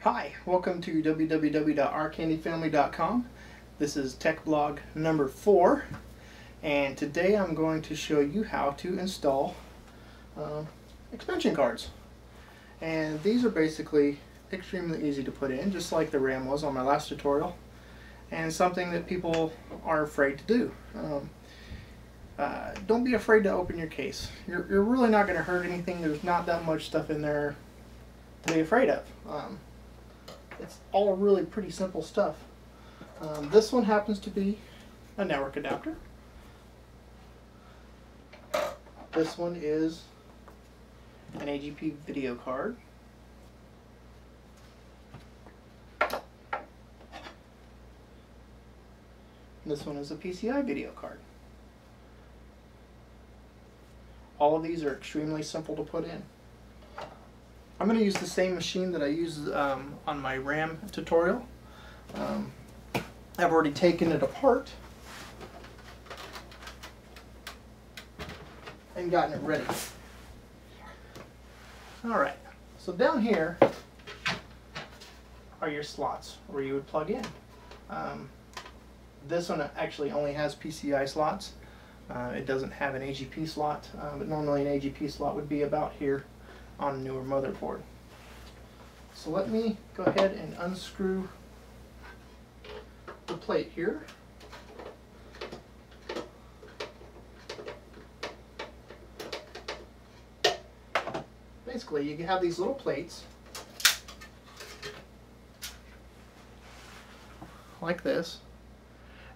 Hi, welcome to www.ourcandyfamily.com. This is TechBlog number 4, and today I'm going to show you how to install expansion cards. And these are basically extremely easy to put in, just like the RAM was on my last tutorial, and something that people are afraid to do. Don't be afraid to open your case. You're really not going to hurt anything. There's not that much stuff in there to be afraid of. It's all really pretty simple stuff. This one happens to be a network adapter. This one is an AGP video card. This one is a PCI video card. All of these are extremely simple to put in. I'm going to use the same machine that I used on my RAM tutorial. I've already taken it apart and gotten it ready. Alright, so down here are your slots where you would plug in. This one actually only has PCI slots. It doesn't have an AGP slot, but normally an AGP slot would be about here on a newer motherboard. So let me go ahead and unscrew the plate here. Basically, you can have these little plates like this,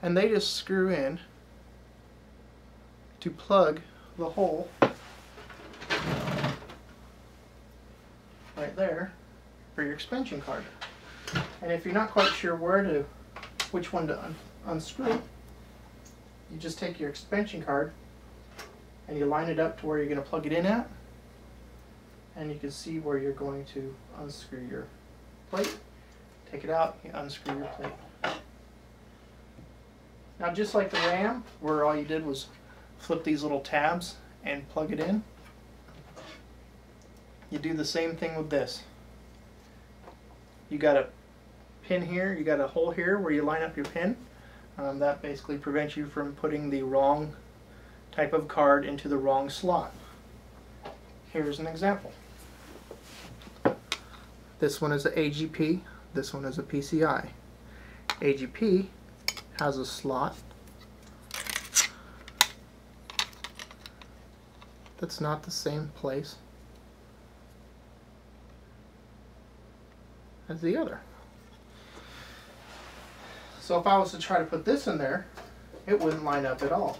and they just screw in to plug the hole right there for your expansion card. And if you're not quite sure which one to unscrew, you just take your expansion card and you line it up to where you're going to plug it in at, and you can see where you're going to unscrew your plate. Take it out, you unscrew your plate. Now, just like the RAM, where all you did was flip these little tabs and plug it in, you do the same thing with this. You got a pin here, you got a hole here where you line up your pin. That basically prevents you from putting the wrong type of card into the wrong slot. Here's an example. This one is an AGP, this one is a PCI. AGP has a slot that's not the same place as the other. So if I was to try to put this in there, it wouldn't line up at all.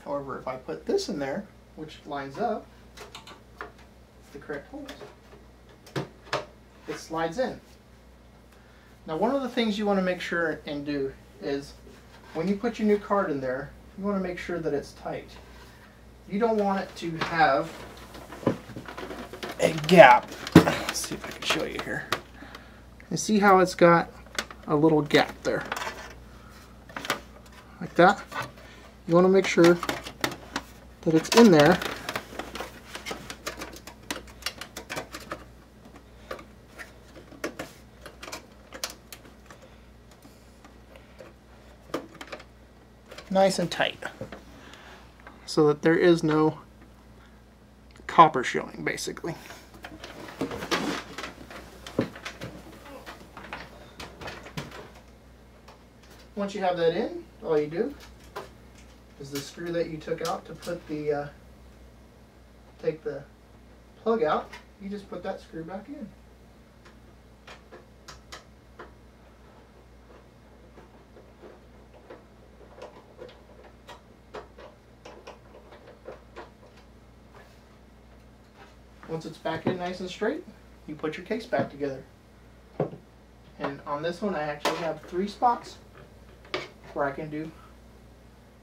However, if I put this in there, which lines up the correct holes, it slides in. Now, one of the things you want to make sure and do is when you put your new card in there, you want to make sure that it's tight. You don't want it to have a gap. Let's see if I can show you here. You see how it's got a little gap there? Like that. You want to make sure that it's in there. Nice and tight, so that there is no copper showing, basically. Once you have that in, all you do is the screw that you took out to put the take the plug out, you just put that screw back in. Once it's back in nice and straight, you put your case back together. And on this one, I actually have 3 spots where I can do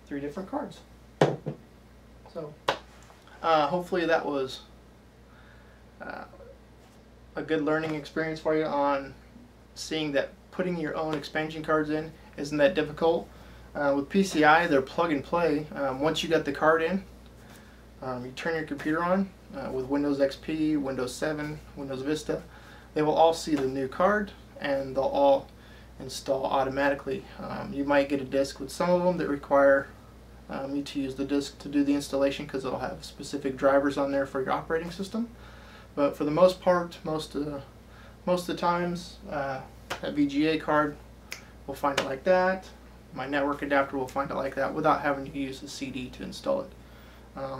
3 different cards. So, hopefully that was a good learning experience for you on seeing that putting your own expansion cards in isn't that difficult. With PCI, they're plug and play. Once you got the card in, You turn your computer on with Windows XP, Windows 7, Windows Vista. They will all see the new card and they'll all install automatically. You might get a disk with some of them that require you to use the disk to do the installation because it'll have specific drivers on there for your operating system. But for the most part, most of the times, that VGA card will find it like that. My network adapter will find it like that without having to use the CD to install it.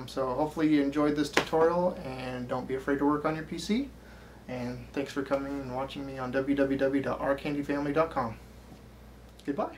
So hopefully you enjoyed this tutorial, and don't be afraid to work on your PC. And thanks for coming and watching me on www.ourcandyfamily.com. Goodbye.